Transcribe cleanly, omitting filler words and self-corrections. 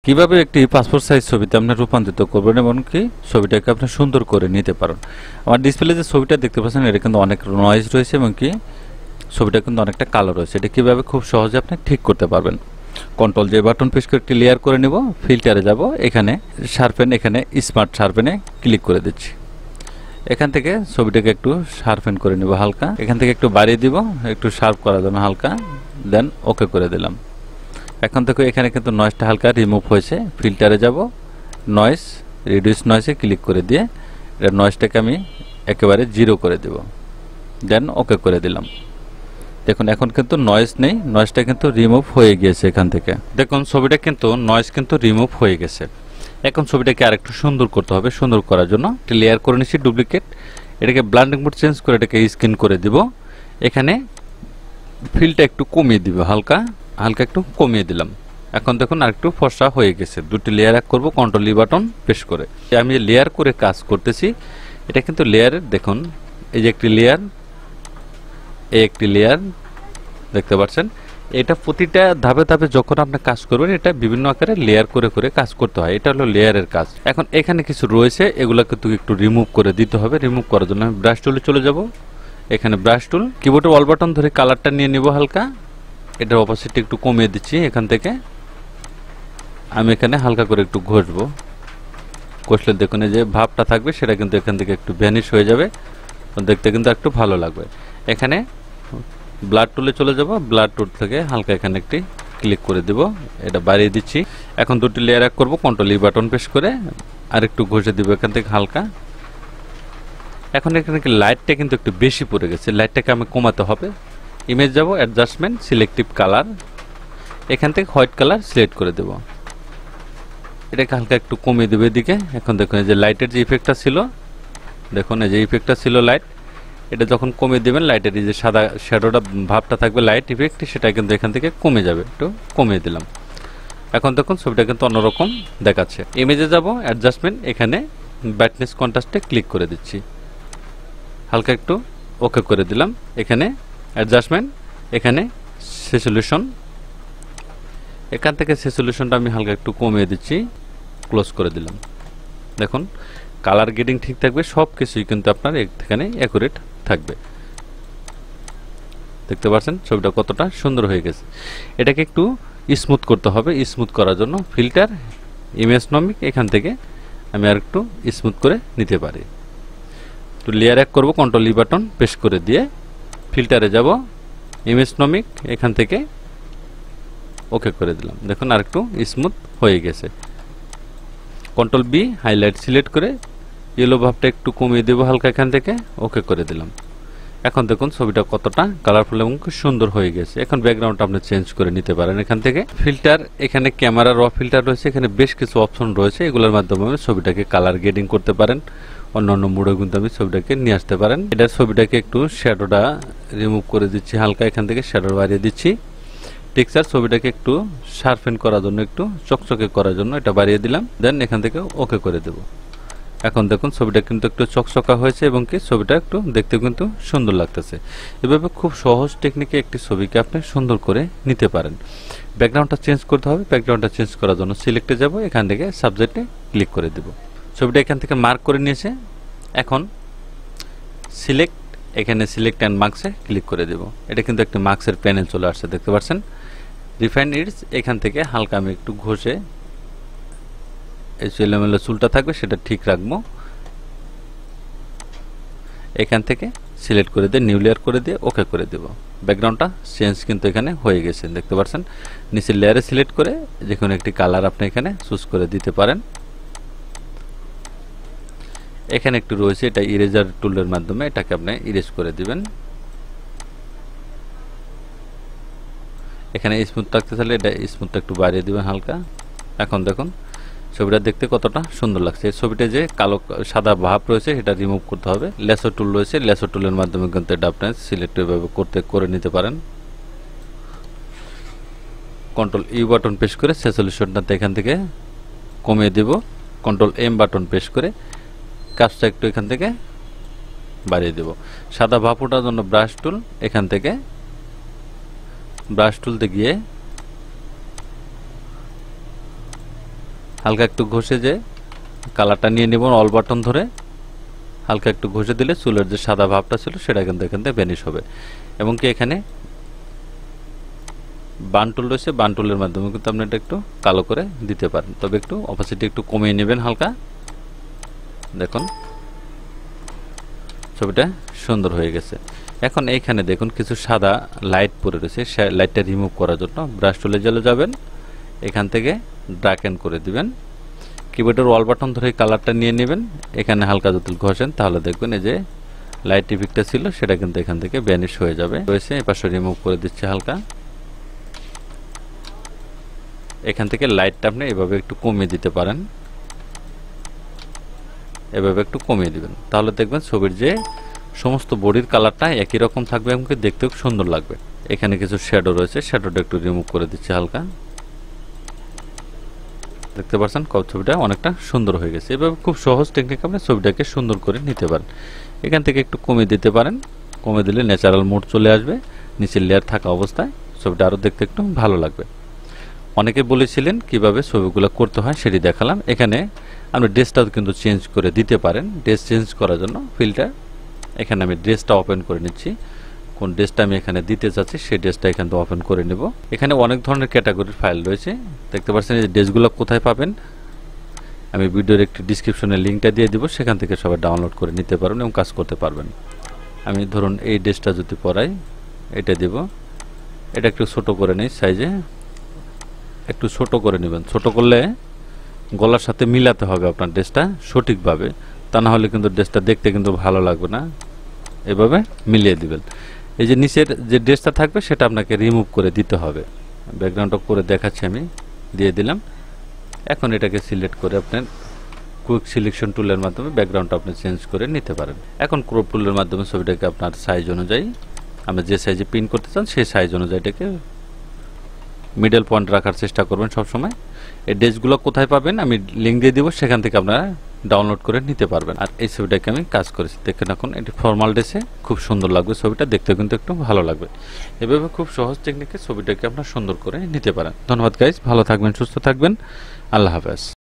কিভাবে একটি passport size ছবিতে আপনি রূপান্তরিত করবেন এবং কি ছবিটাকে আপনি সুন্দর করে নিতে পারেন। আমার ডিসপ্লে যে ছবিটা দেখতে পাচ্ছেন এটা কিন্তু অনেক নয়েজ রয়েছে এবং কি ছবিটা কিন্তু অনেকটা কালো রয়েছে। এটা কিভাবে খুব সহজে আপনি ঠিক করতে পারবেন। কন্ট্রোল যে বাটন প্রেস করে একটি লেয়ার করে নেব, ফিল্টারে যাব, এখানে শার্পেন, এখানে স্মার্ট শার্পেনে ক্লিক করে দিচ্ছি। এখান থেকে ছবিটাকে একটু শার্পেন করে নেব হালকা, এখান থেকে একটু বাড়িয়ে দিব একটু শার্প করার জন্য হালকা, দেন ওকে করে দিলাম। এখন দেখো এখানে কিন্তু নয়েজটা হালকা রিমুভ হয়েছে। ফিল্টারে যাব, নয়েজ, রিডিউস নয়েজে ক্লিক করে দিয়ে এটা নয়েজটাকে আমি একেবারে 0 করে দেব, দেন ওকে করে দিলাম। দেখুন এখন কিন্তু নয়েজ নেই, নয়েজটা কিন্তু রিমুভ হয়ে গিয়েছে এখান থেকে। দেখুন ছবিটা কিন্তু নয়েজ কিন্তু রিমুভ হয়ে গেছে। এখন ছবিটাকে আরেকটু সুন্দর করতে হবে। সুন্দর করার জন্য একটি লেয়ার করে নিচ্ছি ডুপ্লিকেট, এটাকে ব্লেন্ডিং মোড চেঞ্জ করে এটাকে স্ক্রিন করে দিব। এখানে ফিলটা একটু কমিয়ে দিব, হালকা হালকা একটু কমিয়ে দিলাম। এখন দেখুন আরেকটু ফর্সা হয়ে গেছে। দুটি লেয়ার এক করব কন্ট্রোল ই বাটন প্রেস করে। আমি লেয়ার করে কাজ করতেছি। এটা কিন্তু লেয়ারের, দেখুন এই যে একটি লেয়ার, এই একটি লেয়ার দেখতে পাচ্ছেন। এটা প্রতিটা ধাপে ধাপে যখন আপনি কাজ করবেন এটা বিভিন্ন আকারে লেয়ার করে করে কাজ করতে হয়। এটা হলো লেয়ারের কাজ। এখন এখানে কিছু রয়েছে, এগুলো কিন্তু একটু রিমুভ করে দিতে হবে। রিমুভ করার জন্য আমি ব্রাশ টুলে চলে যাব। এখানে ব্রাশ টুল, কিবোর্ডের অল বাটন ধরে কালারটা নিয়ে নিব হালকা, এটার অপাসিটি একটু কমিয়ে দিচ্ছি। এখান থেকে আমি এখানে হালকা করে একটু ঘষবো। ঘষলে দেখুন এই যে ভাবটা থাকবে সেটা কিন্তু এখান থেকে একটু ভ্যানিশ হয়ে যাবে, দেখতে কিন্তু একটু ভালো লাগবে। এখানে ব্লাড টুলে চলে যাব, ব্লাড টুল থেকে হালকা এখানে একটি ক্লিক করে দেব, এটা বাড়িয়ে দিচ্ছি। এখন দুটি লেয়ার এক করব কন্ট্রোল ই বাটন প্রেস করে আর একটু ঘষে দিব এখান থেকে হালকা। এখন এখানে লাইটটা কিন্তু একটু বেশি পড়ে গেছে, লাইটটাকে আমি কমাতে হবে। ইমেজ যাব, অ্যাডজাস্টমেন্ট, সিলেক্টিভ কালার, এখান থেকে হোয়াইট কালার সিলেক্ট করে দেব। এটাকে হালকা একটু কমিয়ে দেবে এদিকে। এখন দেখুন এই যে লাইটের যে ইফেক্টটা ছিল, দেখুন এই যে ইফেক্টটা ছিল লাইট, এটা যখন কমিয়ে দেবেন লাইটের এই যে সাদা শ্যাডোটা ভাবটা থাকবে লাইট ইফেক্ট, সেটা কিন্তু এখান থেকে কমে যাবে। একটু কমিয়ে দিলাম। এখন দেখুন ছবিটা কিন্তু অন্যরকম দেখাচ্ছে। ইমেজে যাব, অ্যাডজাস্টমেন্ট, এখানে ব্রাইটনেস কন্ট্রাস্টে ক্লিক করে দিচ্ছি, হালকা একটু ওকে করে দিলাম। এখানে অ্যাডজাস্টমেন্ট, এখানে রেজোলিউশন, এখান থেকে রেজোলিউশনটা আমি হালকা একটু কমিয়ে দিচ্ছি, ক্লোজ করে দিলাম। দেখুন কালার গ্রেডিং ঠিক থাকবে, সব কিছুই কিন্তু আপনার এখানে অ্যাকুরেট থাকবে। দেখতে পাচ্ছেন ছবিটা কতটা সুন্দর হয়ে গেছে। এটাকে একটু স্মুথ করতে হবে। স্মুথ করার জন্য ফিল্টার, ইমেজ নমিক, এখান থেকে আমি আর একটু স্মুথ করে নিতে পারি। তো লেয়ার এক করব কন্ট্রোল ই বাটন প্রেস করে দিয়ে ফিল্টারে যাব, ইমেজ নমিক, এখান থেকে ওকে করে দিলাম। দেখুন আর একটু স্মুথ হয়ে গেছে। কন্ট্রোল বি হাইলাইট সিলেক্ট করে ইয়েলো ভাবটা একটু কমিয়ে দেব হালকা, এখান থেকে ওকে করে দিলাম। এখন দেখুন ছবিটা কতটা কালারফুল এবং খুব সুন্দর হয়ে গেছে। এখন ব্যাকগ্রাউন্ডটা আপনি চেঞ্জ করে নিতে পারেন এখান থেকে। ফিল্টার, এখানে ক্যামেরা র ফিল্টার রয়েছে, এখানে বেশ কিছু অপশন রয়েছে, এগুলোর মাধ্যমে ছবিটাকে কালার গ্রেডিং করতে পারেন। অন্যান্য মোডে কিন্তু আমি ছবিটাকে নিয়ে আসতে পারেন। এটা ছবিটাকে একটু শ্যাডোটা রিমুভ করে দিচ্ছি হালকা, এখান থেকে শ্যাডো বাড়িয়ে দিচ্ছি। টেক্সচার, ছবিটাকে একটু শার্পেন করার জন্য, একটু চকচকে করার জন্য এটা বাড়িয়ে দিলাম, দেন এখান থেকে ওকে করে দেব। এখন দেখুন ছবিটা কিন্তু একটু চকচকা হয়েছে এবং কি ছবিটা একটু দেখতে কিন্তু সুন্দর লাগতেছে। এভাবে খুব সহজ টেকনিকে একটি ছবিকে আপনি সুন্দর করে নিতে পারেন। ব্যাকগ্রাউন্ডটা চেঞ্জ করতে হবে। ব্যাকগ্রাউন্ডটা চেঞ্জ করার জন্য সিলেক্টে যাব, এখান থেকে সাবজেক্টে ক্লিক করে দেব। ছবিটা এখান থেকে মার্ক করে নিয়েছে। এখন সিলেক্ট, এখানে সিলেক্ট অ্যান্ড মার্কসে ক্লিক করে দেব। এটা কিন্তু একটা মার্কসের প্যানেল চলে আসছে, দেখতে পাচ্ছেন। রিফাইন ইডস, এখান থেকে হালকা আমি একটু ঘষে এই এলোমেলো চুলটা থাকবে সেটা ঠিক রাখবো। এখান থেকে সিলেক্ট করে দিয়ে নিউ লেয়ার করে দিয়ে ওকে করে দেব। ব্যাকগ্রাউন্ডটা চেঞ্জ কিন্তু এখানে হয়ে গেছে, দেখতে পাচ্ছেন। নিচের লেয়ারে সিলেক্ট করে যে কোনো একটি কালার আপনি এখানে চুজ করে দিতে পারেন। এখানে একটু রয়েছে, এটা ইরেজার টুলের মাধ্যমে এটাকে আপনি ইরেজ করে দিবেন। এখানে স্মুথ থাকতে চাইলে এটা স্মুথটা একটু বাড়িয়ে দিবেন হালকা। এখন দেখুন ছবিটা দেখতে কতটা সুন্দর লাগছে। এই ছবিটা যে কালো সাদা ভাব রয়েছে সেটা রিমুভ করতে হবে। লেসো টুল রয়েছে, লেসো টুলের মাধ্যমে কিন্তু এটা আপনি সিলেক্ট ভাবে করে নিতে পারেন। কন্ট্রোল ই বাটন প্রেস করে রেজোলিউশনটা এখান থেকে কমিয়ে দেব। কন্ট্রোল এম বাটন প্রেস করে কাজটা একটু এখান থেকে বাড়িয়ে দেব। সাদা ভাব ওঠার জন্য ব্রাশ টুল, এখান থেকে ব্রাশ টুলতে গিয়ে হালকা একটু ঘষে যে কালারটা নিয়ে নেব অল বাটন ধরে, হালকা একটু ঘষে দিলে চুলের যে সাদা ভাবটা ছিল সেটা কিন্তু এখান থেকে ভ্যানিশ হবে। এবং কি এখানে বান টুল রয়েছে, বান টুলের মাধ্যমে কিন্তু আপনি এটা একটু কালো করে দিতে পারেন, তবে একটু অপাসিটি একটু কমিয়ে নেবেন হালকা। দেখুন ছবিটা সুন্দর হয়ে গেছে। এখন এইখানে দেখুন কিছু সাদা লাইট পড়ে রয়েছে, লাইটটা রিমুভ করার জন্য ব্রাশ টুলে চলে যাবেন, এখান থেকে ড্র্যাগ এন্ড করে দিবেন, কিবোর্ডের অল বাটন ধরে কালারটা নিয়ে নেবেন, এখানে হালকা যদি ঘষেন তাহলে দেখবেন এই যে লাইট ইফেক্টটা ছিল সেটা কিন্তু এখান থেকে ভ্যানিশ হয়ে যাবে। রয়েছে এপাশে রিমুভ করে দিচ্ছে হালকা। এখান থেকে লাইটটা আপনি এভাবে একটু কমিয়ে দিতে পারেন, এভাবে একটু কমিয়ে দিবেন, তাহলে দেখবেন ছবির যে সমস্ত বডির কালারটা একই রকম থাকবে এবং দেখতেও সুন্দর লাগবে। এখানে কিছু শ্যাডো রয়েছে, শ্যাডোটা একটু রিমুভ করে দিচ্ছে হালকা। দেখতে পাচ্ছেন ছবিটা অনেকটা সুন্দর হয়ে গেছে। এভাবে খুব সহজ টেকনিক আপনি ছবিটাকে সুন্দর করে নিতে পারেন। এখান থেকে একটু কমিয়ে দিতে পারেন, কমিয়ে দিলে ন্যাচারাল মোড চলে আসবে, নিচের লেয়ার থাকা অবস্থায় ছবিটা আরও দেখতে একটু ভালো লাগবে। অনেকে বলেছিলেন কিভাবে ছবিগুলো করতে হয় সেটি দেখালাম। এখানে আপনি ড্রেসটাও কিন্তু চেঞ্জ করে দিতে পারেন। ড্রেস চেঞ্জ করার জন্য ফিল্টার, এখানে আমি ড্রেসটা ওপেন করে নিচ্ছি, কোন ড্রেসটা আমি এখানে দিতে চাচ্ছি সেই ড্রেসটা এখান থেকে ওপেন করে নেব। এখানে অনেক ধরনের ক্যাটাগরির ফাইল রয়েছে, দেখতে পাচ্ছেন এই ড্রেসগুলো কোথায় পাবেন আমি ভিডিওর একটি ডিসক্রিপশনে লিঙ্কটা দিয়ে দিব, সেখান থেকে সবাই ডাউনলোড করে নিতে পারবেন এবং কাজ করতে পারবেন। আমি ধরুন এই ড্রেসটা যদি পরাই, এটা দেব, এটা একটু ছোট করে নেই, সাইজে একটু ছোট করে নেবেন। ছোট করলে গলার সাথে মিলাতে হবে আপনার ড্রেসটা সঠিকভাবে, তা না হলে কিন্তু ড্রেসটা দেখতে কিন্তু ভালো লাগবে না। এভাবে মিলিয়ে দিবেন। এই যে নিচের যে ড্রেসটা থাকবে সেটা আপনাকে রিমুভ করে দিতে হবে। ব্যাকগ্রাউন্ডটা করে দেখাচ্ছি, আমি দিয়ে দিলাম। এখন এটাকে সিলেক্ট করে আপনার কুইক সিলেকশন টুলের মাধ্যমে ব্যাকগ্রাউন্ডটা আপনি চেঞ্জ করে নিতে পারেন। এখন ক্রপ টুলের মাধ্যমে ছবিটাকে আপনার সাইজ অনুযায়ী, আপনি যে সাইজে প্রিন্ট করতে চান সেই সাইজ অনুযায়ী এটাকে মিডল পয়েন্ট রাখার চেষ্টা করবেন সবসময়। এই ড্রেসগুলো কোথায় পাবেন আমি লিঙ্ক দিয়ে দিব, সেখান থেকে আপনারা ডাউনলোড করে নিতে পারবেন। আর এই ছবিটাকে আমি কাজ করেছি, দেখেন এখন এটি ফর্মাল ড্রেসে খুব সুন্দর লাগবে, ছবিটা দেখতে কিন্তু একটু ভালো লাগবে। এভাবে খুব সহজ টেকনিকে ছবিটাকে আপনারা সুন্দর করে নিতে পারেন। ধন্যবাদ গাইস, ভালো থাকবেন, সুস্থ থাকবেন, আল্লাহ হাফেজ।